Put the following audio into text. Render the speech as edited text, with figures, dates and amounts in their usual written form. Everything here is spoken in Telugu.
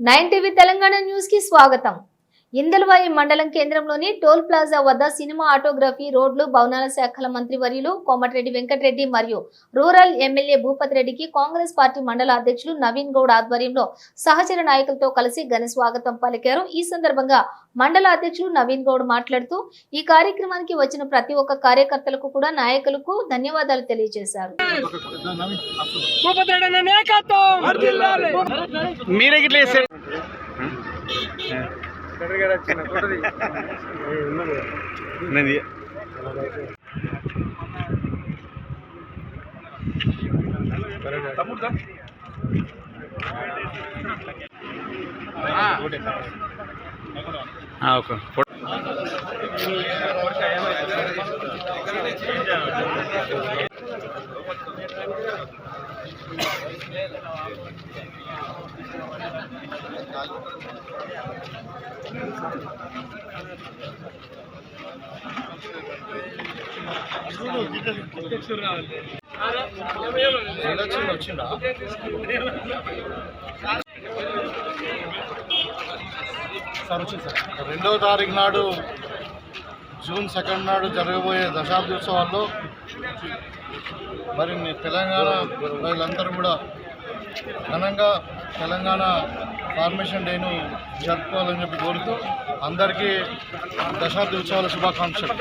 9 టీవీ తెలంగాణ న్యూస్ కి స్వాగతం. ఇందల్వాయి మండలం కేంద్రంలోని టోల్ ప్లాజా వద్ద సినిమా ఆటోగ్రఫీ రోడ్లు భవనాల శాఖల మంత్రి వర్యులు కోమటిరెడ్డి వెంకటరెడ్డి మరియు రూరల్ ఎమ్మెల్యే భూపతి రెడ్డికి కాంగ్రెస్ పార్టీ మండల అధ్యక్షులు నవీన్ గౌడ్ ఆధ్వర్యంలో సహచర నాయకులతో కలిసి ఘన స్వాగతం పలికారు. ఈ సందర్భంగా మండల అధ్యక్షులు నవీన్ గౌడ్ మాట్లాడుతూ ఈ కార్యక్రమానికి వచ్చిన ప్రతి ఒక్క కార్యకర్తలకు కూడా నాయకులకు ధన్యవాదాలు తెలియజేశారు. రెండవ తారీఖు నాడు జూన్ 2 నాడు జరగబోయే దశాబ్ది ఉత్సవాల్లో మరి తెలంగాణ ప్రజలందరూ కూడా ఘనంగా తెలంగాణ ఫార్మేషన్ డేను జరుపుకోవాలని చెప్పి కోరుతూ అందరికీ దశాబ్ది ఉత్సవాల శుభాకాంక్షలు.